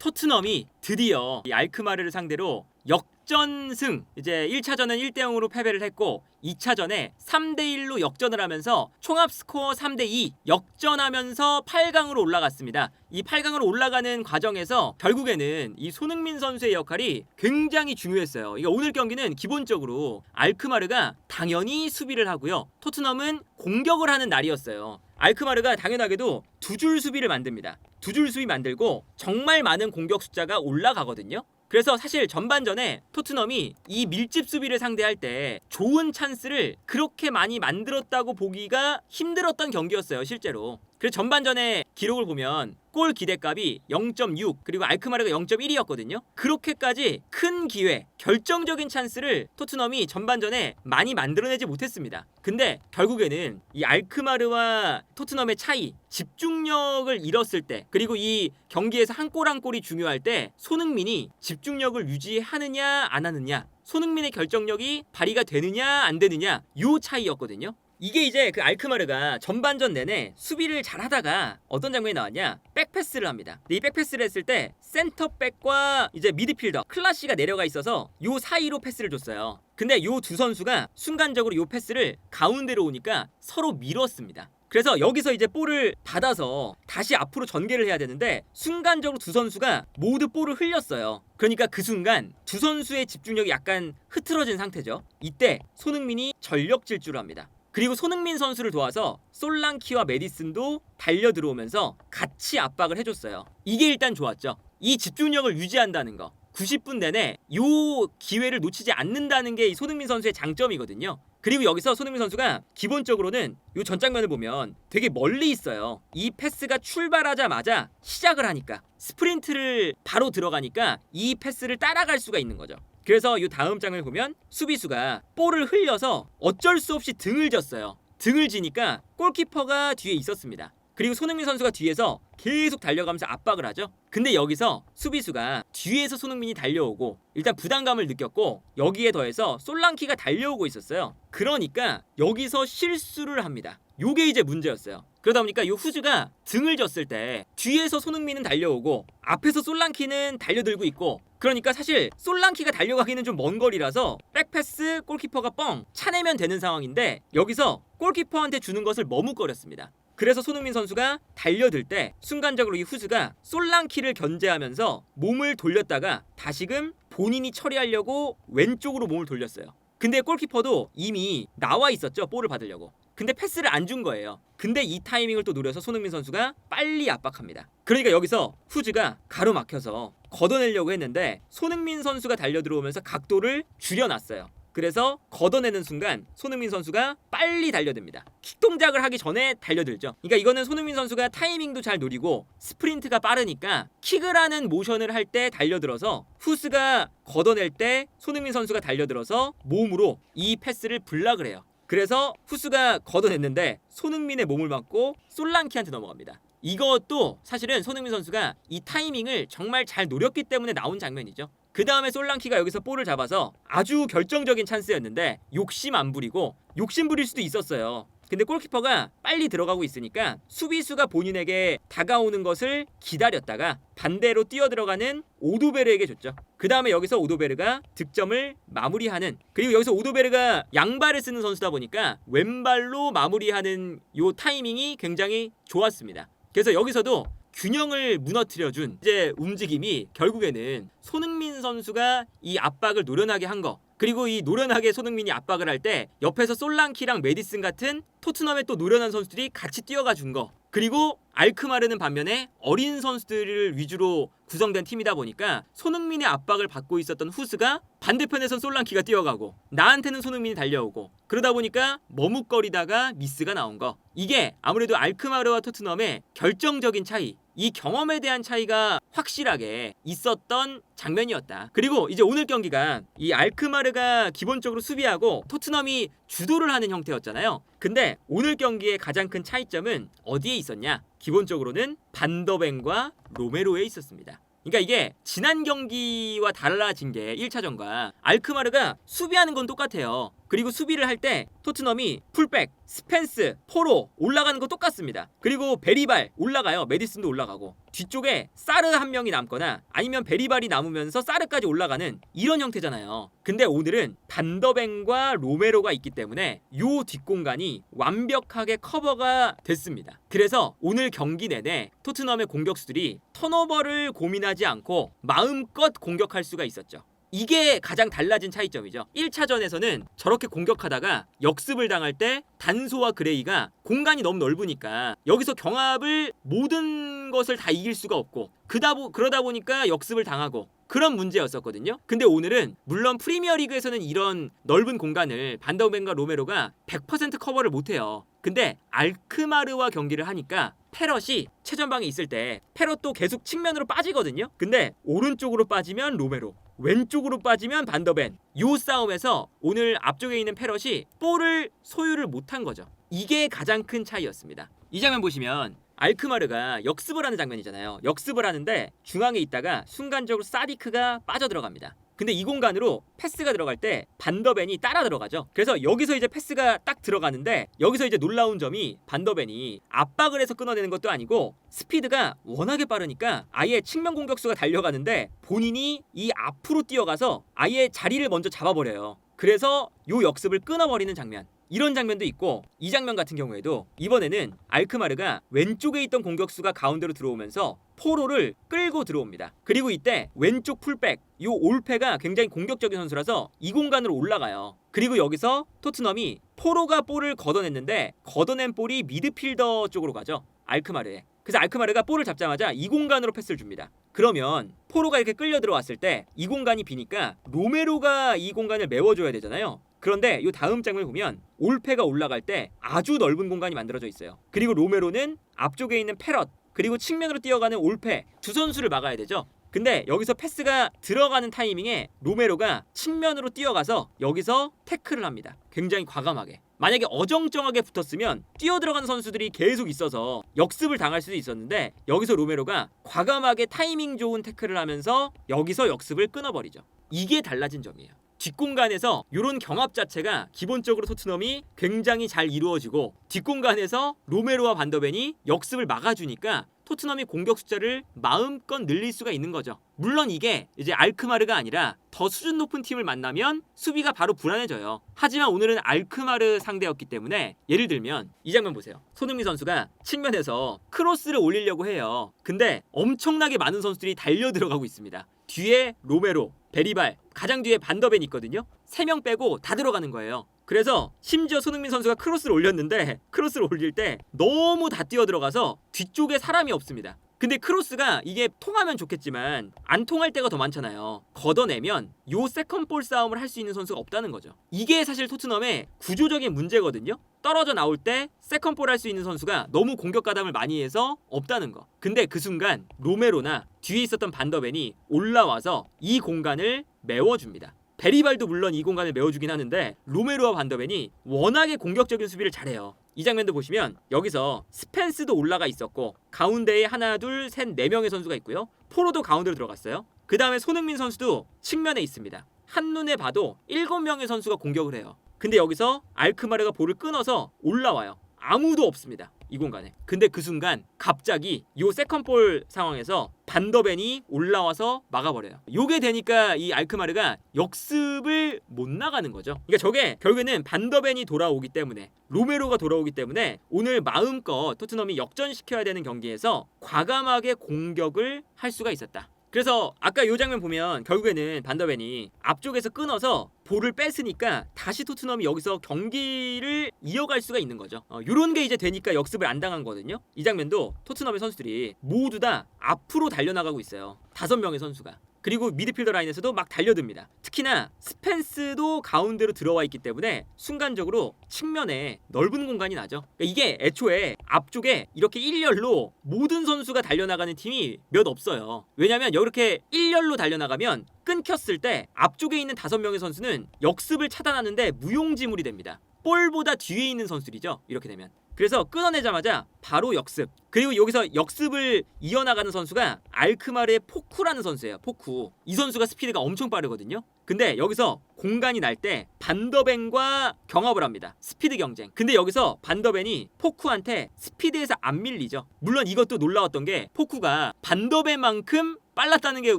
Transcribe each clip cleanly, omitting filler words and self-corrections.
토트넘이 드디어 이 알크마르를 상대로 역전승, 이제 1차전은 1대0으로 패배를 했고 2차전에 3대1로 역전을 하면서 총합 스코어 3대2 역전하면서 8강으로 올라갔습니다. 이 8강으로 올라가는 과정에서 결국에는 이 손흥민 선수의 역할이 굉장히 중요했어요. 그러니까 오늘 경기는 기본적으로 알크마르가 당연히 수비를 하고요, 토트넘은 공격을 하는 날이었어요. 알크마르가 당연하게도 두 줄 수비를 만듭니다. 두 줄 수비 만들고 정말 많은 공격 숫자가 올라가거든요. 그래서 사실 전반전에 토트넘이 이 밀집 수비를 상대할 때 좋은 찬스를 그렇게 많이 만들었다고 보기가 힘들었던 경기였어요, 실제로. 그래서 전반전에 기록을 보면 골 기대값이 0.6, 그리고 알크마르가 0.1이었거든요. 그렇게까지 큰 기회, 결정적인 찬스를 토트넘이 전반전에 많이 만들어내지 못했습니다. 근데 결국에는 이 알크마르와 토트넘의 차이, 집중력을 잃었을 때, 그리고 이 경기에서 한 골 한 골이 중요할 때 손흥민이 집중력을 유지하느냐 안 하느냐, 손흥민의 결정력이 발휘가 되느냐 안 되느냐, 요 차이였거든요. 이게 이제 그 알크마르가 전반전 내내 수비를 잘 하다가 어떤 장면이 나왔냐, 백패스를 합니다. 근데 이 백패스를 했을 때 센터백과 이제 미드필더 클라시가 내려가 있어서 요 사이로 패스를 줬어요. 근데 요 두 선수가 순간적으로 요 패스를 가운데로 오니까 서로 밀었습니다. 그래서 여기서 이제 볼을 받아서 다시 앞으로 전개를 해야 되는데 순간적으로 두 선수가 모두 볼을 흘렸어요. 그러니까 그 순간 두 선수의 집중력이 약간 흐트러진 상태죠. 이때 손흥민이 전력 질주를 합니다. 그리고 손흥민 선수를 도와서 솔랑키와 메디슨도 달려 들어오면서 같이 압박을 해줬어요. 이게 일단 좋았죠. 이 집중력을 유지한다는 거, 90분 내내 요 기회를 놓치지 않는다는 게 이 손흥민 선수의 장점이거든요. 그리고 여기서 손흥민 선수가 기본적으로는 요 전 장면을 보면 되게 멀리 있어요. 이 패스가 출발하자마자 시작을 하니까, 스프린트를 바로 들어가니까 이 패스를 따라갈 수가 있는 거죠. 그래서 이 다음 장을 보면 수비수가 볼을 흘려서 어쩔 수 없이 등을 졌어요. 등을 지니까 골키퍼가 뒤에 있었습니다. 그리고 손흥민 선수가 뒤에서 계속 달려가면서 압박을 하죠. 근데 여기서 수비수가 뒤에서 손흥민이 달려오고 일단 부담감을 느꼈고, 여기에 더해서 솔랑키가 달려오고 있었어요. 그러니까 여기서 실수를 합니다. 요게 이제 문제였어요. 그러다 보니까 이 후즈가 등을 졌을 때 뒤에서 손흥민은 달려오고 앞에서 솔랑키는 달려들고 있고, 그러니까 사실 솔랑키가 달려가기는 좀 먼 거리라서 백패스 골키퍼가 뻥 차내면 되는 상황인데 여기서 골키퍼한테 주는 것을 머뭇거렸습니다. 그래서 손흥민 선수가 달려들 때 순간적으로 이 후즈가 솔랑키를 견제하면서 몸을 돌렸다가 다시금 본인이 처리하려고 왼쪽으로 몸을 돌렸어요. 근데 골키퍼도 이미 나와 있었죠, 볼을 받으려고. 근데 패스를 안 준 거예요. 근데 이 타이밍을 또 노려서 손흥민 선수가 빨리 압박합니다. 그러니까 여기서 후즈가 가로막혀서 걷어내려고 했는데 손흥민 선수가 달려 들어오면서 각도를 줄여놨어요. 그래서 걷어내는 순간 손흥민 선수가 빨리 달려듭니다. 킥 동작을 하기 전에 달려들죠. 그러니까 이거는 손흥민 선수가 타이밍도 잘 노리고 스프린트가 빠르니까 킥을 하는 모션을 할 때 달려들어서 후스가 걷어낼 때 손흥민 선수가 달려들어서 몸으로 이 패스를 블락을 해요. 그래서 후스가 걷어냈는데 손흥민의 몸을 맞고 솔랑키한테 넘어갑니다. 이것도 사실은 손흥민 선수가 이 타이밍을 정말 잘 노렸기 때문에 나온 장면이죠. 그 다음에 솔랑키가 여기서 볼을 잡아서 아주 결정적인 찬스였는데 욕심 안 부리고, 욕심 부릴 수도 있었어요. 근데 골키퍼가 빨리 들어가고 있으니까 수비수가 본인에게 다가오는 것을 기다렸다가 반대로 뛰어 들어가는 오도베르에게 줬죠. 그 다음에 여기서 오도베르가 득점을 마무리하는, 그리고 여기서 오도베르가 양발을 쓰는 선수다 보니까 왼발로 마무리하는 요 타이밍이 굉장히 좋았습니다. 그래서 여기서도 균형을 무너뜨려준 이제 움직임이 결국에는 손흥민 선수가 이 압박을 노련하게 한 거, 그리고 이 노련하게 손흥민이 압박을 할 때 옆에서 솔랑키랑 메디슨 같은 토트넘의 또 노련한 선수들이 같이 뛰어가 준 거, 그리고 알크마르는 반면에 어린 선수들을 위주로 구성된 팀이다 보니까 손흥민의 압박을 받고 있었던 후스가 반대편에선 솔랑키가 뛰어가고 나한테는 손흥민이 달려오고, 그러다 보니까 머뭇거리다가 미스가 나온 거, 이게 아무래도 알크마르와 토트넘의 결정적인 차이, 이 경험에 대한 차이가 확실하게 있었던 장면이었다. 그리고 이제 오늘 경기가 이 알크마르가 기본적으로 수비하고 토트넘이 주도를 하는 형태였잖아요. 근데 오늘 경기의 가장 큰 차이점은 어디에 있었냐? 기본적으로는 반더벤과 로메로에 있었습니다. 그러니까 이게 지난 경기와 달라진 게 1차전과 알크마르가 수비하는 건 똑같아요. 그리고 수비를 할 때 토트넘이 풀백, 스펜스, 포로 올라가는 거 똑같습니다. 그리고 베리발 올라가요. 메디슨도 올라가고 뒤쪽에 사르 한 명이 남거나 아니면 베리발이 남으면서 사르까지 올라가는 이런 형태잖아요. 근데 오늘은 반더벤과 로메로가 있기 때문에 요 뒷공간이 완벽하게 커버가 됐습니다. 그래서 오늘 경기 내내 토트넘의 공격수들이 턴오버를 고민하지 않고 마음껏 공격할 수가 있었죠. 이게 가장 달라진 차이점이죠. 1차전에서는 저렇게 공격하다가 역습을 당할 때 단소와 그레이가 공간이 너무 넓으니까 여기서 경합을 모든 것을 다 이길 수가 없고 그러다 보니까 역습을 당하고 그런 문제였었거든요. 근데 오늘은 물론 프리미어리그에서는 이런 넓은 공간을 반더벤과 로메로가 100% 커버를 못해요. 근데 알크마르와 경기를 하니까 페럿이 최전방에 있을 때 페럿도 계속 측면으로 빠지거든요. 근데 오른쪽으로 빠지면 로메로, 왼쪽으로 빠지면 반더벤. 요 싸움에서 오늘 앞쪽에 있는 페럿이 볼을 소유를 못한 거죠. 이게 가장 큰 차이였습니다. 이 장면 보시면 알크마르가 역습을 하는 장면이잖아요. 역습을 하는데 중앙에 있다가 순간적으로 사디크가 빠져들어갑니다. 근데 이 공간으로 패스가 들어갈 때 반더벤이 따라 들어가죠. 그래서 여기서 이제 패스가 딱 들어가는데 여기서 이제 놀라운 점이 반더벤이 압박을 해서 끊어내는 것도 아니고 스피드가 워낙에 빠르니까 아예 측면 공격수가 달려가는데 본인이 이 앞으로 뛰어가서 아예 자리를 먼저 잡아버려요. 그래서 요 역습을 끊어버리는 장면. 이런 장면도 있고 이 장면 같은 경우에도 이번에는 알크마르가 왼쪽에 있던 공격수가 가운데로 들어오면서 포로를 끌고 들어옵니다. 그리고 이때 왼쪽 풀백 요 올페가 굉장히 공격적인 선수라서 이 공간으로 올라가요. 그리고 여기서 토트넘이 포로가 볼을 걷어냈는데 걷어낸 볼이 미드필더 쪽으로 가죠. 알크마르에. 그래서 알크마르가 볼을 잡자마자 이 공간으로 패스를 줍니다. 그러면 포로가 이렇게 끌려 들어왔을 때 이 공간이 비니까 로메로가 이 공간을 메워줘야 되잖아요. 그런데 이 다음 장면을 보면 올페가 올라갈 때 아주 넓은 공간이 만들어져 있어요. 그리고 로메로는 앞쪽에 있는 페럿 그리고 측면으로 뛰어가는 올페 두 선수를 막아야 되죠. 근데 여기서 패스가 들어가는 타이밍에 로메로가 측면으로 뛰어가서 여기서 태클을 합니다. 굉장히 과감하게. 만약에 어정쩡하게 붙었으면 뛰어들어가는 선수들이 계속 있어서 역습을 당할 수도 있었는데 여기서 로메로가 과감하게 타이밍 좋은 태클을 하면서 여기서 역습을 끊어버리죠. 이게 달라진 점이에요. 뒷공간에서 이런 경합 자체가 기본적으로 토트넘이 굉장히 잘 이루어지고 뒷공간에서 로메로와 반더벤이 역습을 막아주니까 토트넘이 공격 숫자를 마음껏 늘릴 수가 있는 거죠. 물론 이게 이제 알크마르가 아니라 더 수준 높은 팀을 만나면 수비가 바로 불안해져요. 하지만 오늘은 알크마르 상대였기 때문에 예를 들면 이 장면 보세요. 손흥민 선수가 측면에서 크로스를 올리려고 해요. 근데 엄청나게 많은 선수들이 달려 들어가고 있습니다. 뒤에 로메로, 베리발, 가장 뒤에 반더벤이 있거든요. 3명 빼고 다 들어가는 거예요. 그래서 심지어 손흥민 선수가 크로스를 올렸는데 크로스를 올릴 때 너무 다 뛰어 들어가서 뒤쪽에 사람이 없습니다. 근데 크로스가 이게 통하면 좋겠지만 안 통할 때가 더 많잖아요. 걷어내면 요 세컨볼 싸움을 할 수 있는 선수가 없다는 거죠. 이게 사실 토트넘의 구조적인 문제거든요. 떨어져 나올 때 세컨볼 할 수 있는 선수가 너무 공격 가담을 많이 해서 없다는 거. 근데 그 순간 로메로나 뒤에 있었던 반더벤이 올라와서 이 공간을 메워줍니다. 베리발도 물론 이 공간을 메워주긴 하는데 로메로와 반더벤이 워낙에 공격적인 수비를 잘해요. 이 장면도 보시면 여기서 스펜스도 올라가 있었고 가운데에 하나 둘 셋 네 명의 선수가 있고요. 포로도 가운데로 들어갔어요. 그 다음에 손흥민 선수도 측면에 있습니다. 한눈에 봐도 7명의 선수가 공격을 해요. 근데 여기서 알크마르가 볼을 끊어서 올라와요. 아무도 없습니다. 이 공간에. 근데 그 순간 갑자기 요 세컨볼 상황에서 반더벤이 올라와서 막아버려요. 요게 되니까 이 알크마르가 역습을 못 나가는 거죠. 그러니까 저게 결국에는 반더벤이 돌아오기 때문에 로메로가 돌아오기 때문에 오늘 마음껏 토트넘이 역전시켜야 되는 경기에서 과감하게 공격을 할 수가 있었다. 그래서 아까 이 장면 보면 결국에는 반더벤이 앞쪽에서 끊어서 볼을 뺐으니까 다시 토트넘이 여기서 경기를 이어갈 수가 있는 거죠. 이런 게 이제 되니까 역습을 안 당한 거거든요. 이 장면도 토트넘의 선수들이 모두 다 앞으로 달려나가고 있어요. 5명의 선수가. 그리고 미드필더 라인에서도 막 달려듭니다. 특히나 스펜스도 가운데로 들어와 있기 때문에 순간적으로 측면에 넓은 공간이 나죠. 그러니까 이게 애초에 앞쪽에 이렇게 일렬로 모든 선수가 달려나가는 팀이 몇 없어요. 왜냐면 이렇게 일렬로 달려나가면 끊겼을 때 앞쪽에 있는 5명의 선수는 역습을 차단하는데 무용지물이 됩니다. 볼보다 뒤에 있는 선수들이죠. 이렇게 되면. 그래서 끊어내자마자 바로 역습. 그리고 여기서 역습을 이어나가는 선수가 알크마르의 포쿠라는 선수예요. 포쿠. 이 선수가 스피드가 엄청 빠르거든요. 근데 여기서 공간이 날 때 반더벤과 경합을 합니다. 스피드 경쟁. 근데 여기서 반더벤이 포쿠한테 스피드에서 안 밀리죠. 물론 이것도 놀라웠던 게 포쿠가 반더벤만큼 빨랐다는 게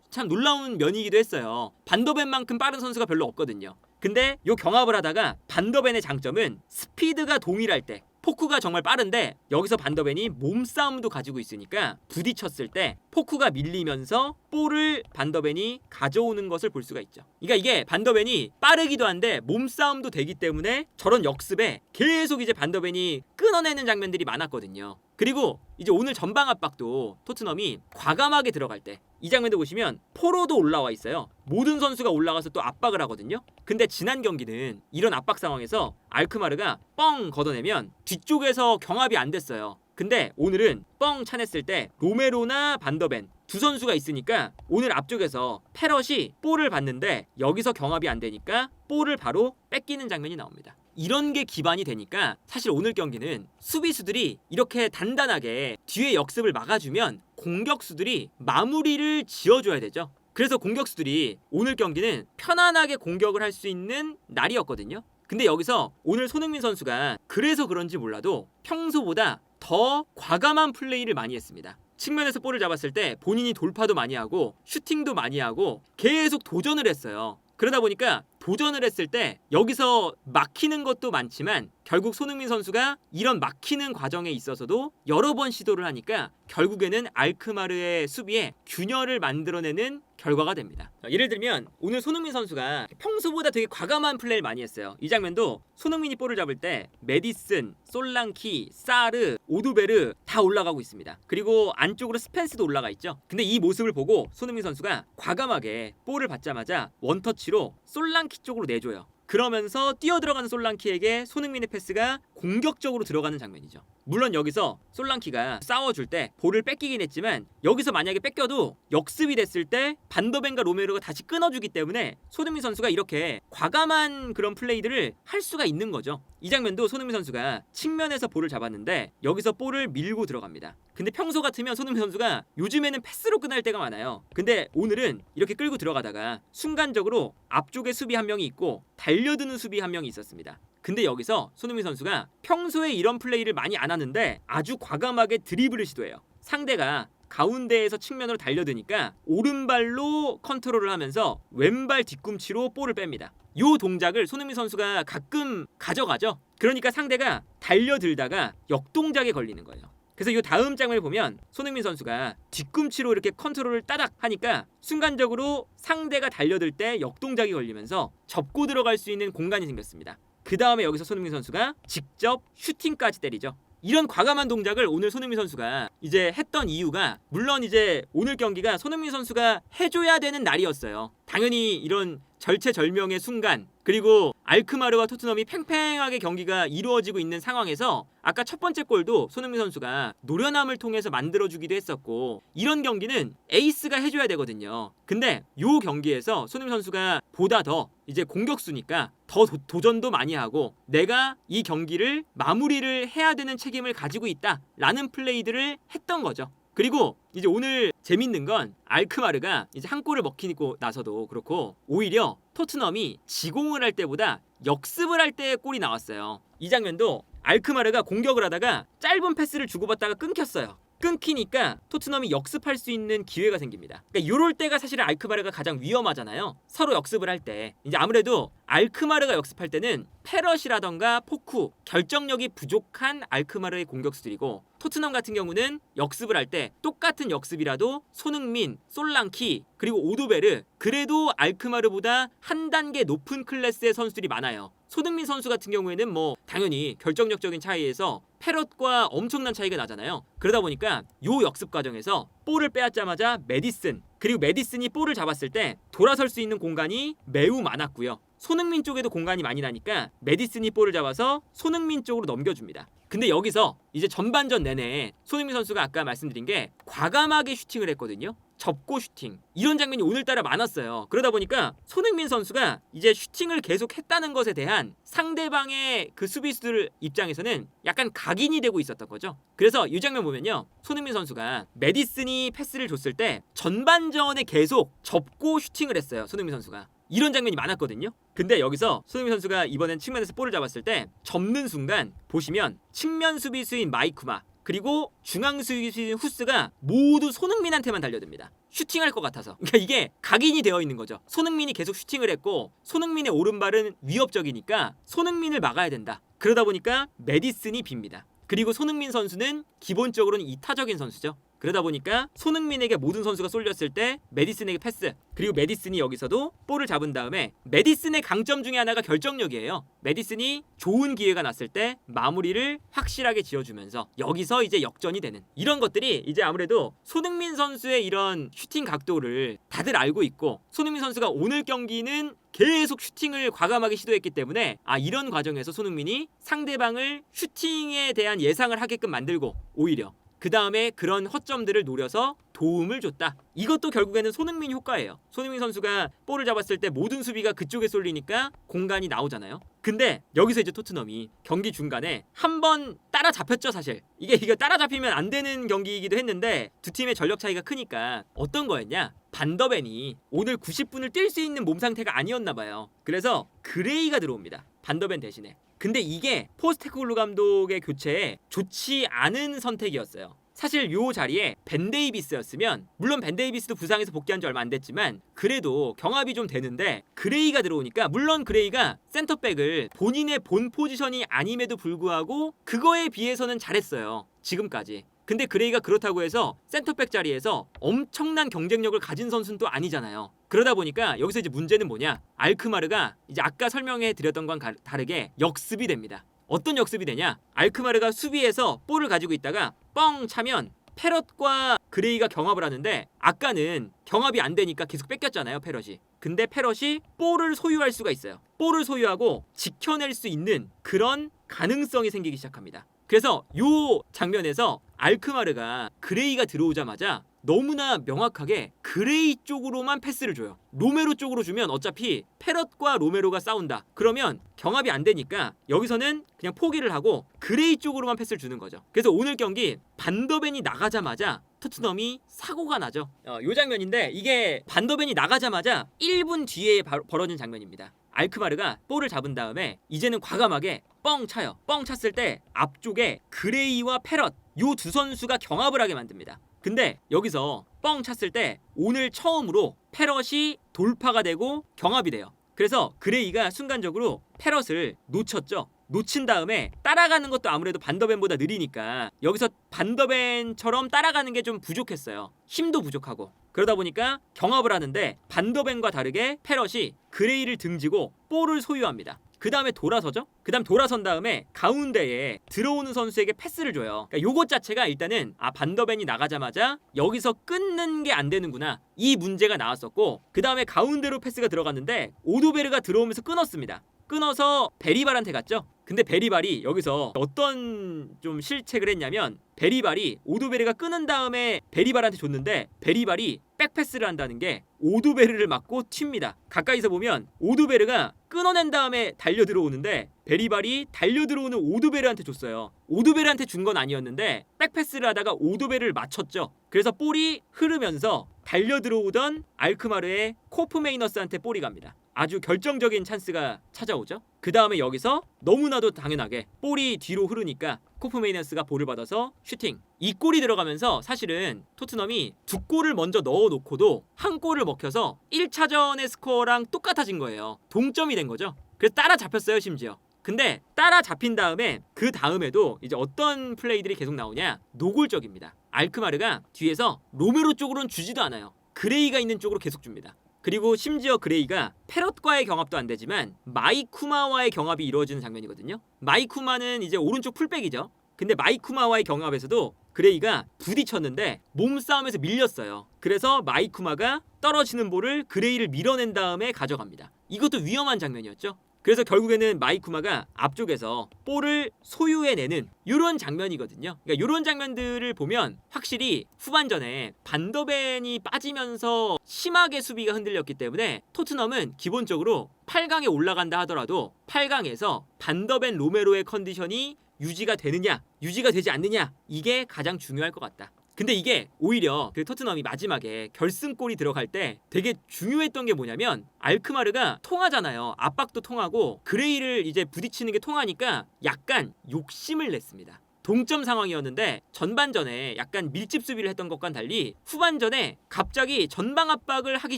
참 놀라운 면이기도 했어요. 반더벤만큼 빠른 선수가 별로 없거든요. 근데 요 경합을 하다가 반더벤의 장점은 스피드가 동일할 때 포쿠가 정말 빠른데 여기서 반더벤이 몸싸움도 가지고 있으니까 부딪혔을 때 포쿠가 밀리면서 볼을 반더벤이 가져오는 것을 볼 수가 있죠. 그러니까 이게 반더벤이 빠르기도 한데 몸싸움도 되기 때문에 저런 역습에 계속 이제 반더벤이 끊어내는 장면들이 많았거든요. 그리고 이제 오늘 전방 압박도 토트넘이 과감하게 들어갈 때 이 장면도 보시면 포로도 올라와 있어요. 모든 선수가 올라가서 또 압박을 하거든요. 근데 지난 경기는 이런 압박 상황에서 알크마르가 뻥 걷어내면 뒤쪽에서 경합이 안 됐어요. 근데 오늘은 뻥 차냈을 때 로메로나 반더벤 두 선수가 있으니까 오늘 앞쪽에서 페럿이 볼을 받는데 여기서 경합이 안 되니까 볼을 바로 뺏기는 장면이 나옵니다. 이런 게 기반이 되니까 사실 오늘 경기는 수비수들이 이렇게 단단하게 뒤에 역습을 막아주면 공격수들이 마무리를 지어줘야 되죠. 그래서 공격수들이 오늘 경기는 편안하게 공격을 할 수 있는 날이었거든요. 근데 여기서 오늘 손흥민 선수가 그래서 그런지 몰라도 평소보다 더 과감한 플레이를 많이 했습니다. 측면에서 볼을 잡았을 때 본인이 돌파도 많이 하고 슈팅도 많이 하고 계속 도전을 했어요. 그러다 보니까 도전을 했을 때 여기서 막히는 것도 많지만 결국 손흥민 선수가 이런 막히는 과정에 있어서도 여러 번 시도를 하니까 결국에는 알크마르의 수비에 균열을 만들어내는 결과가 됩니다. 예를 들면 오늘 손흥민 선수가 평소보다 되게 과감한 플레이를 많이 했어요. 이 장면도 손흥민이 볼을 잡을 때 메디슨, 솔랑키, 사르, 오두베르 다 올라가고 있습니다. 그리고 안쪽으로 스펜스도 올라가 있죠. 근데 이 모습을 보고 손흥민 선수가 과감하게 볼을 받자마자 원터치로 솔랑키 쪽으로 내줘요. 그러면서 뛰어들어가는 솔랑키에게 손흥민의 패스가 공격적으로 들어가는 장면이죠. 물론 여기서 솔랑키가 싸워줄 때 볼을 뺏기긴 했지만 여기서 만약에 뺏겨도 역습이 됐을 때 반더벤과 로메로가 다시 끊어주기 때문에 손흥민 선수가 이렇게 과감한 그런 플레이들을 할 수가 있는 거죠. 이 장면도 손흥민 선수가 측면에서 볼을 잡았는데 여기서 볼을 밀고 들어갑니다. 근데 평소 같으면 손흥민 선수가 요즘에는 패스로 끝날 때가 많아요. 근데 오늘은 이렇게 끌고 들어가다가 순간적으로 앞쪽에 수비 한 명이 있고 달려드는 수비 한 명이 있었습니다. 근데 여기서 손흥민 선수가 평소에 이런 플레이를 많이 안 하는데 아주 과감하게 드리블을 시도해요. 상대가 가운데에서 측면으로 달려드니까 오른발로 컨트롤을 하면서 왼발 뒤꿈치로 볼을 뺍니다. 이 동작을 손흥민 선수가 가끔 가져가죠. 그러니까 상대가 달려들다가 역동작에 걸리는 거예요. 그래서 이 다음 장면을 보면 손흥민 선수가 뒤꿈치로 이렇게 컨트롤을 따닥 하니까 순간적으로 상대가 달려들 때 역동작이 걸리면서 접고 들어갈 수 있는 공간이 생겼습니다. 그 다음에 여기서 손흥민 선수가 직접 슈팅까지 때리죠. 이런 과감한 동작을 오늘 손흥민 선수가 이제 했던 이유가 물론 이제 오늘 경기가 손흥민 선수가 해줘야 되는 날이었어요. 당연히 이런 절체절명의 순간 그리고 알크마르와 토트넘이 팽팽하게 경기가 이루어지고 있는 상황에서 아까 첫 번째 골도 손흥민 선수가 노련함을 통해서 만들어주기도 했었고 이런 경기는 에이스가 해줘야 되거든요. 근데 요 경기에서 손흥민 선수가 보다 더 이제 공격수니까 더 도전도 많이 하고 내가 이 경기를 마무리를 해야 되는 책임을 가지고 있다라는 플레이들을 했던 거죠. 그리고 이제 오늘 재밌는 건 알크마르가 이제 한 골을 먹히고 나서도 그렇고 오히려 토트넘이 지공을 할 때보다 역습을 할 때 골이 나왔어요. 이 장면도 알크마르가 공격을 하다가 짧은 패스를 주고받다가 끊겼어요. 끊기니까 토트넘이 역습할 수 있는 기회가 생깁니다. 그러니까 이럴 때가 사실은 알크마르가 가장 위험하잖아요. 서로 역습을 할 때 이제 아무래도 알크마르가 역습할 때는 페럿이라던가 포쿠 결정력이 부족한 알크마르의 공격수들이고 토트넘 같은 경우는 역습을 할 때 똑같은 역습이라도 손흥민, 솔랑키 그리고 오도베르 그래도 알크마르보다 한 단계 높은 클래스의 선수들이 많아요. 손흥민 선수 같은 경우에는 뭐 당연히 결정력적인 차이에서 페럿과 엄청난 차이가 나잖아요. 그러다 보니까 요 역습 과정에서 볼을 빼앗자마자 메디슨 그리고 메디슨이 볼을 잡았을 때 돌아설 수 있는 공간이 매우 많았고요. 손흥민 쪽에도 공간이 많이 나니까 메디슨이 볼을 잡아서 손흥민 쪽으로 넘겨줍니다. 근데 여기서 이제 전반전 내내 손흥민 선수가 아까 말씀드린 게 과감하게 슈팅을 했거든요. 접고 슈팅 이런 장면이 오늘따라 많았어요. 그러다 보니까 손흥민 선수가 이제 슈팅을 계속 했다는 것에 대한 상대방의 그 수비수들 입장에서는 약간 각인이 되고 있었던 거죠. 그래서 이 장면 보면요, 손흥민 선수가 메디슨이 패스를 줬을 때 전반전에 계속 접고 슈팅을 했어요. 손흥민 선수가 이런 장면이 많았거든요. 근데 여기서 손흥민 선수가 이번엔 측면에서 볼을 잡았을 때 접는 순간 보시면 측면 수비수인 마이쿠마 그리고 중앙 수비수인 후스가 모두 손흥민한테만 달려듭니다. 슈팅할 것 같아서. 그러니까 이게 각인이 되어 있는 거죠. 손흥민이 계속 슈팅을 했고 손흥민의 오른발은 위협적이니까 손흥민을 막아야 된다. 그러다 보니까 메디슨이 빕니다. 그리고 손흥민 선수는 기본적으로는 이타적인 선수죠. 그러다 보니까 손흥민에게 모든 선수가 쏠렸을 때 메디슨에게 패스, 그리고 메디슨이 여기서도 볼을 잡은 다음에 메디슨의 강점 중에 하나가 결정력이에요. 메디슨이 좋은 기회가 났을 때 마무리를 확실하게 지어주면서 여기서 이제 역전이 되는 이런 것들이 이제 아무래도 손흥민 선수의 이런 슈팅 각도를 다들 알고 있고 손흥민 선수가 오늘 경기는 계속 슈팅을 과감하게 시도했기 때문에 이런 과정에서 손흥민이 상대방을 슈팅에 대한 예상을 하게끔 만들고 오히려 그 다음에 그런 허점들을 노려서 도움을 줬다. 이것도 결국에는 손흥민 효과예요. 손흥민 선수가 볼을 잡았을 때 모든 수비가 그쪽에 쏠리니까 공간이 나오잖아요. 근데 여기서 이제 토트넘이 경기 중간에 한 번 따라잡혔죠. 사실 이게 따라잡히면 안 되는 경기이기도 했는데 두 팀의 전력 차이가 크니까 어떤 거였냐, 반더벤이 오늘 90분을 뛸 수 있는 몸 상태가 아니었나 봐요. 그래서 그레이가 들어옵니다. 반더벤 대신에. 근데 이게 포스테코글루 감독의 교체에 좋지 않은 선택이었어요. 사실 요 자리에 벤 데이비스였으면, 물론 벤 데이비스도 부상에서 복귀한 지 얼마 안 됐지만 그래도 경합이 좀 되는데 그레이가 들어오니까, 물론 그레이가 센터백을 본인의 본 포지션이 아님에도 불구하고 그거에 비해서는 잘했어요. 지금까지. 근데 그레이가 그렇다고 해서 센터백 자리에서 엄청난 경쟁력을 가진 선수는 또 아니잖아요. 그러다 보니까 여기서 이제 문제는 뭐냐, 알크마르가 이제 아까 설명해 드렸던 건 다르게 역습이 됩니다. 어떤 역습이 되냐, 알크마르가 수비에서 볼을 가지고 있다가 뻥 차면 페럿과 그레이가 경합을 하는데 아까는 경합이 안 되니까 계속 뺏겼잖아요, 페럿이. 근데 페럿이 볼을 소유할 수가 있어요. 볼을 소유하고 지켜낼 수 있는 그런 가능성이 생기기 시작합니다. 그래서 요 장면에서 알크마르가 그레이가 들어오자마자 너무나 명확하게 그레이 쪽으로만 패스를 줘요. 로메로 쪽으로 주면 어차피 페럿과 로메로가 싸운다. 그러면 경합이 안 되니까 여기서는 그냥 포기를 하고 그레이 쪽으로만 패스를 주는 거죠. 그래서 오늘 경기 반더벤이 나가자마자 토트넘이 사고가 나죠. 요 장면인데 이게 반더벤이 나가자마자 1분 뒤에 벌어진 장면입니다. 알크마르가 볼을 잡은 다음에 이제는 과감하게 뻥 차요. 뻥 찼을 때 앞쪽에 그레이와 페럿 요 두 선수가 경합을 하게 만듭니다. 근데 여기서 뻥 찼을 때 오늘 처음으로 페럿이 돌파가 되고 경합이 돼요. 그래서 그레이가 순간적으로 페럿을 놓쳤죠. 놓친 다음에 따라가는 것도 아무래도 반더벤보다 느리니까 여기서 반더벤처럼 따라가는 게 좀 부족했어요. 힘도 부족하고. 그러다 보니까 경합을 하는데 반더벤과 다르게 페럿이 그레이를 등지고 볼을 소유합니다. 그 다음에 돌아서죠. 그 다음 돌아선 다음에 가운데에 들어오는 선수에게 패스를 줘요. 그러니까 요것 자체가 일단은 반더벤이 나가자마자 여기서 끊는 게 안 되는구나, 이 문제가 나왔었고, 그 다음에 가운데로 패스가 들어갔는데 오도베르가 들어오면서 끊었습니다. 끊어서 베리발한테 갔죠. 근데 베리발이 여기서 어떤 좀 실책을 했냐면, 베리발이 오도베르가 끊은 다음에 베리발한테 줬는데 베리발이 백패스를 한다는 게 오도베르를 맞고 튑니다. 가까이서 보면 오도베르가 끊어낸 다음에 달려 들어오는데 베리발이 달려 들어오는 오도베르한테 줬어요. 오도베르한테 준 건 아니었는데 백패스를 하다가 오도베르를 맞췄죠. 그래서 볼이 흐르면서 달려 들어오던 알크마르의 코프메이너스한테 볼이 갑니다. 아주 결정적인 찬스가 찾아오죠. 그 다음에 여기서 너무나도 당연하게 볼이 뒤로 흐르니까 코프메이너스가 볼을 받아서 슈팅. 이 골이 들어가면서 사실은 토트넘이 두 골을 먼저 넣어놓고도 한 골을 먹혀서 1차전의 스코어랑 똑같아진 거예요. 동점이 된 거죠. 그래서 따라잡혔어요, 심지어. 근데 따라잡힌 다음에 그 다음에도 이제 어떤 플레이들이 계속 나오냐, 노골적입니다. 알크마르가 뒤에서 로메로 쪽으로는 주지도 않아요. 그레이가 있는 쪽으로 계속 줍니다. 그리고 심지어 그레이가 페럿과의 경합도 안 되지만 마이쿠마와의 경합이 이루어지는 장면이거든요. 마이쿠마는 이제 오른쪽 풀백이죠. 근데 마이쿠마와의 경합에서도 그레이가 부딪혔는데 몸싸움에서 밀렸어요. 그래서 마이쿠마가 떨어지는 볼을 그레이를 밀어낸 다음에 가져갑니다. 이것도 위험한 장면이었죠. 그래서 결국에는 마이쿠마가 앞쪽에서 볼을 소유해내는 이런 장면이거든요. 그러니까 이런 장면들을 보면 확실히 후반전에 반더벤이 빠지면서 심하게 수비가 흔들렸기 때문에 토트넘은 기본적으로 8강에 올라간다 하더라도 8강에서 반더벤 로메로의 컨디션이 유지가 되느냐 유지가 되지 않느냐 이게 가장 중요할 것 같다. 근데 이게 오히려 그 토트넘이 마지막에 결승골이 들어갈 때 되게 중요했던 게 뭐냐면 알크마르가 통하잖아요. 압박도 통하고 그레이를 이제 부딪히는 게 통하니까 약간 욕심을 냈습니다. 동점 상황이었는데 전반전에 약간 밀집 수비를 했던 것과는 달리 후반전에 갑자기 전방 압박을 하기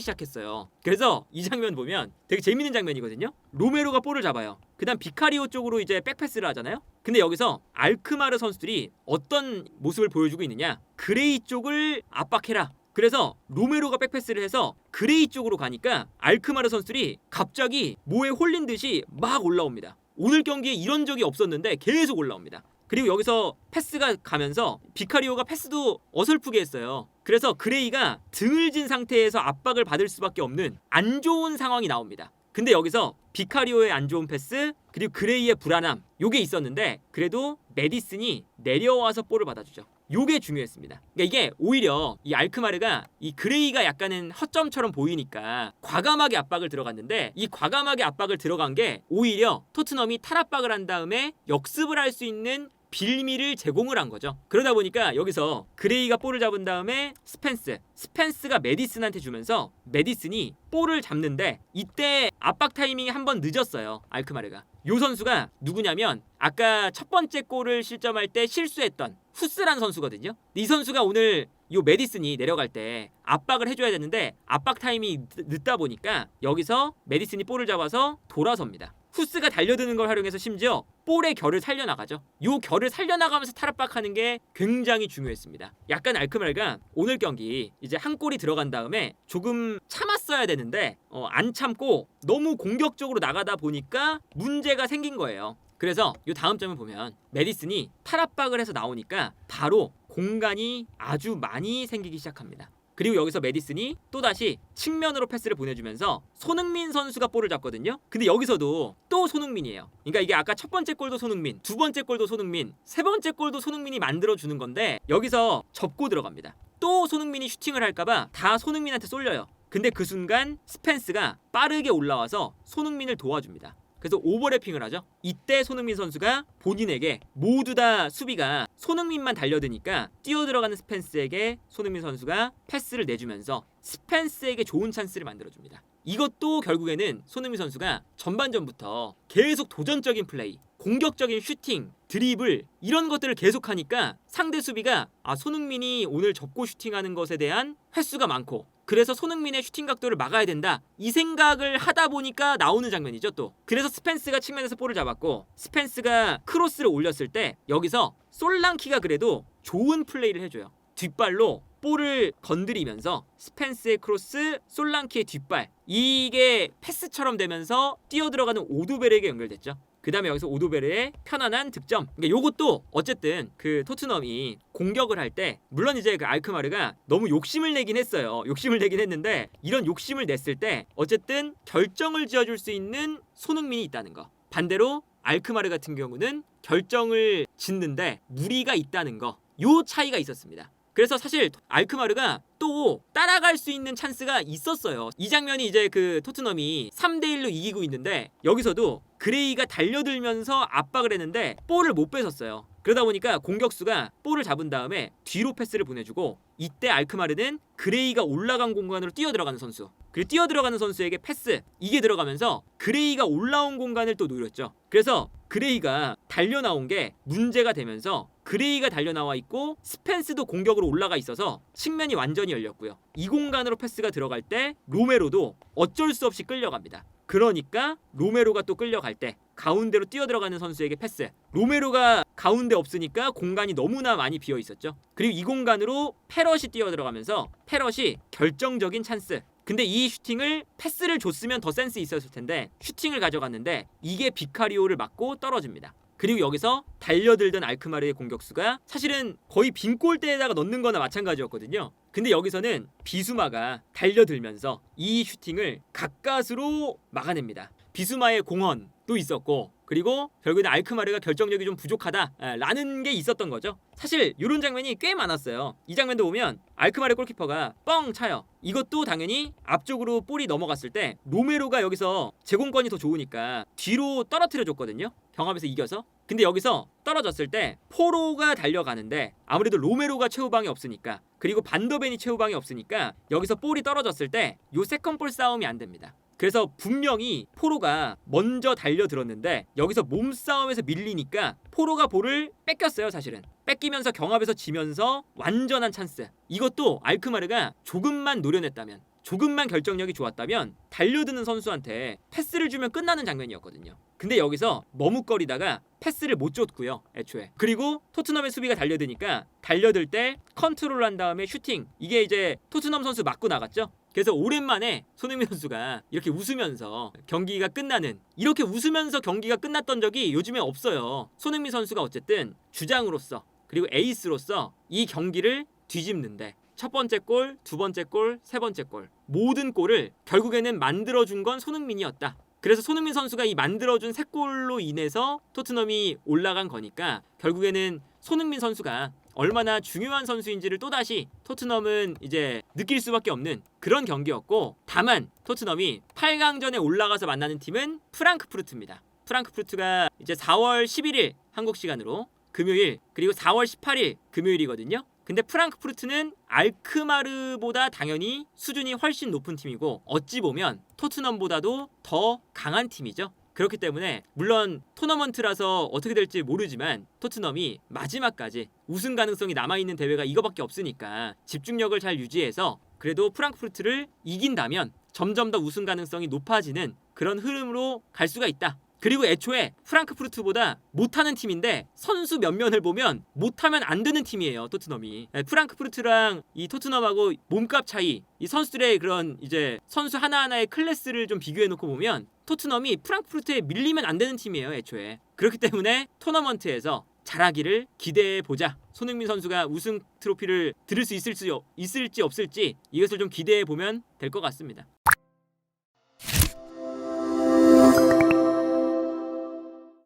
시작했어요. 그래서 이 장면 보면 되게 재밌는 장면이거든요. 로메로가 볼을 잡아요. 그 다음 비카리오 쪽으로 이제 백패스를 하잖아요. 근데 여기서 알크마르 선수들이 어떤 모습을 보여주고 있느냐, 그레이 쪽을 압박해라. 그래서 로메로가 백패스를 해서 그레이 쪽으로 가니까 알크마르 선수들이 갑자기 뭐에 홀린 듯이 막 올라옵니다. 오늘 경기에 이런 적이 없었는데 계속 올라옵니다. 그리고 여기서 패스가 가면서 비카리오가 패스도 어설프게 했어요. 그래서 그레이가 등을 진 상태에서 압박을 받을 수밖에 없는 안 좋은 상황이 나옵니다. 근데 여기서 비카리오의 안 좋은 패스 그리고 그레이의 불안함 요게 있었는데 그래도 메디슨이 내려와서 볼을 받아주죠. 요게 중요했습니다. 그러니까 이게 오히려 이 알크마르가 이 그레이가 약간은 허점처럼 보이니까 과감하게 압박을 들어갔는데 이 과감하게 압박을 들어간 게 오히려 토트넘이 탈압박을 한 다음에 역습을 할 수 있는 빌미를 제공을 한 거죠. 그러다 보니까 여기서 그레이가 볼을 잡은 다음에 스펜스가 메디슨한테 주면서 메디슨이 볼을 잡는데 이때 압박 타이밍이 한번 늦었어요. 알크마르가. 요 선수가 누구냐면 아까 첫 번째 골을 실점할 때 실수했던 후스란 선수거든요. 이 선수가 오늘 요 메디슨이 내려갈 때 압박을 해줘야 되는데 압박 타이밍이 늦다 보니까 여기서 메디슨이 볼을 잡아서 돌아섭니다. 후스가 달려드는 걸 활용해서 심지어 볼의 결을 살려나가죠. 요 결을 살려나가면서 탈압박하는 게 굉장히 중요했습니다. 약간 알크마르가 오늘 경기 이제 한 골이 들어간 다음에 조금 참았어야 되는데 안 참고 너무 공격적으로 나가다 보니까 문제가 생긴 거예요. 그래서 요 다음 점을 보면 메디슨이 탈압박을 해서 나오니까 바로 공간이 아주 많이 생기기 시작합니다. 그리고 여기서 메디슨이 또다시 측면으로 패스를 보내주면서 손흥민 선수가 볼을 잡거든요. 근데 여기서도 또 손흥민이에요. 그러니까 이게 아까 첫 번째 골도 손흥민, 두 번째 골도 손흥민, 세 번째 골도 손흥민이 만들어주는 건데 여기서 접고 들어갑니다. 또 손흥민이 슈팅을 할까봐 다 손흥민한테 쏠려요. 근데 그 순간 스펜스가 빠르게 올라와서 손흥민을 도와줍니다. 그래서 오버래핑을 하죠. 이때 손흥민 선수가 본인에게 모두 다 수비가 손흥민만 달려드니까 뛰어들어가는 스펜스에게 손흥민 선수가 패스를 내주면서 스펜스에게 좋은 찬스를 만들어줍니다. 이것도 결국에는 손흥민 선수가 전반전부터 계속 도전적인 플레이, 공격적인 슈팅, 드리블 이런 것들을 계속하니까 상대 수비가 손흥민이 오늘 접고 슈팅하는 것에 대한 횟수가 많고 그래서 손흥민의 슈팅 각도를 막아야 된다 이 생각을 하다 보니까 나오는 장면이죠. 또 그래서 스펜스가 측면에서 볼을 잡았고 스펜스가 크로스를 올렸을 때 여기서 솔랑키가 그래도 좋은 플레이를 해줘요. 뒷발로 볼을 건드리면서 스펜스의 크로스, 솔랑키의 뒷발 이게 패스처럼 되면서 뛰어들어가는 오도베르에게 연결됐죠. 그 다음에 여기서 오도베르의 편안한 득점. 그러니까 요것도 어쨌든 그 토트넘이 공격을 할 때 물론 이제 그 알크마르가 너무 욕심을 내긴 했어요. 욕심을 내긴 했는데 이런 욕심을 냈을 때 어쨌든 결정을 지어줄 수 있는 손흥민이 있다는 거. 반대로 알크마르 같은 경우는 결정을 짓는데 무리가 있다는 거. 요 차이가 있었습니다. 그래서 사실 알크마르가 또 따라갈 수 있는 찬스가 있었어요. 이 장면이 이제 그 토트넘이 3대1로 이기고 있는데 여기서도 그레이가 달려들면서 압박을 했는데 볼을 못 뺏었어요. 그러다 보니까 공격수가 볼을 잡은 다음에 뒤로 패스를 보내주고 이때 알크마르는 그레이가 올라간 공간으로 뛰어들어가는 선수 그리고 뛰어들어가는 선수에게 패스 이게 들어가면서 그레이가 올라온 공간을 또 노렸죠. 그래서 그레이가 달려나온 게 문제가 되면서 그레이가 달려나와 있고 스펜스도 공격으로 올라가 있어서 측면이 완전히 열렸고요. 이 공간으로 패스가 들어갈 때 로메로도 어쩔 수 없이 끌려갑니다. 그러니까 로메로가 또 끌려갈 때 가운데로 뛰어들어가는 선수에게 패스 로메로가 가운데 없으니까 공간이 너무나 많이 비어 있었죠. 그리고 이 공간으로 페럿이 뛰어들어가면서 페럿이 결정적인 찬스 근데 이 슈팅을 패스를 줬으면 더 센스 있었을 텐데 슈팅을 가져갔는데 이게 비카리오를 맞고 떨어집니다. 그리고 여기서 달려들던 알크마르의 공격수가 사실은 거의 빈 골대에다가 넣는 거나 마찬가지였거든요. 근데 여기서는 비수마가 달려들면서 이 슈팅을 가까스로 막아냅니다. 비수마의 공헌도 또 있었고, 그리고 결국에는 알크마르가 결정력이 좀 부족하다라는 게 있었던 거죠. 사실 이런 장면이 꽤 많았어요. 이 장면도 보면 알크마르 골키퍼가 뻥 차요. 이것도 당연히 앞쪽으로 볼이 넘어갔을 때 로메로가 여기서 제공권이 더 좋으니까 뒤로 떨어뜨려 줬거든요. 경합에서 이겨서. 근데 여기서 떨어졌을 때 포로가 달려가는데 아무래도 로메로가 최후방이 없으니까, 그리고 반더벤이 최후방이 없으니까 여기서 볼이 떨어졌을 때 요 세컨볼 싸움이 안 됩니다. 그래서 분명히 포로가 먼저 달려들었는데 여기서 몸싸움에서 밀리니까 포로가 볼을 뺏겼어요. 사실은 뺏기면서 경합에서 지면서 완전한 찬스. 이것도 알크마르가 조금만 노려냈다면, 조금만 결정력이 좋았다면 달려드는 선수한테 패스를 주면 끝나는 장면이었거든요. 근데 여기서 머뭇거리다가 패스를 못 줬고요, 애초에. 그리고 토트넘의 수비가 달려드니까 달려들 때 컨트롤한 다음에 슈팅, 이게 이제 토트넘 선수 맞고 나갔죠. 그래서 오랜만에 손흥민 선수가 이렇게 웃으면서 경기가 끝나는, 이렇게 웃으면서 경기가 끝났던 적이 요즘에 없어요. 손흥민 선수가 어쨌든 주장으로서 그리고 에이스로서 이 경기를 뒤집는데 첫 번째 골, 두 번째 골, 세 번째 골, 모든 골을 결국에는 만들어준 건 손흥민이었다. 그래서 손흥민 선수가 이 만들어준 세 골로 인해서 토트넘이 올라간 거니까 결국에는 손흥민 선수가 얼마나 중요한 선수인지를 또다시 토트넘은 이제 느낄 수밖에 없는 그런 경기였고, 다만 토트넘이 8강전에 올라가서 만나는 팀은 프랑크푸르트입니다. 프랑크푸르트가 이제 4월 11일 한국 시간으로 금요일, 그리고 4월 18일 금요일이거든요. 근데 프랑크푸르트는 알크마르보다 당연히 수준이 훨씬 높은 팀이고 어찌 보면 토트넘보다도 더 강한 팀이죠. 그렇기 때문에 물론 토너먼트라서 어떻게 될지 모르지만 토트넘이 마지막까지 우승 가능성이 남아있는 대회가 이거밖에 없으니까 집중력을 잘 유지해서 그래도 프랑크푸르트를 이긴다면 점점 더 우승 가능성이 높아지는 그런 흐름으로 갈 수가 있다. 그리고 애초에 프랑크푸르트보다 못하는 팀인데 선수 면면을 보면 못하면 안 되는 팀이에요, 토트넘이. 프랑크푸르트랑 이 토트넘하고 몸값 차이, 이 선수들의 그런 이제 선수 하나하나의 클래스를 좀 비교해놓고 보면 토트넘이 프랑크푸르트에 밀리면 안 되는 팀이에요, 애초에. 그렇기 때문에 토너먼트에서 잘하기를 기대해보자. 손흥민 선수가 우승 트로피를 들을 수 있을지 없을지 이것을 좀 기대해보면 될 것 같습니다.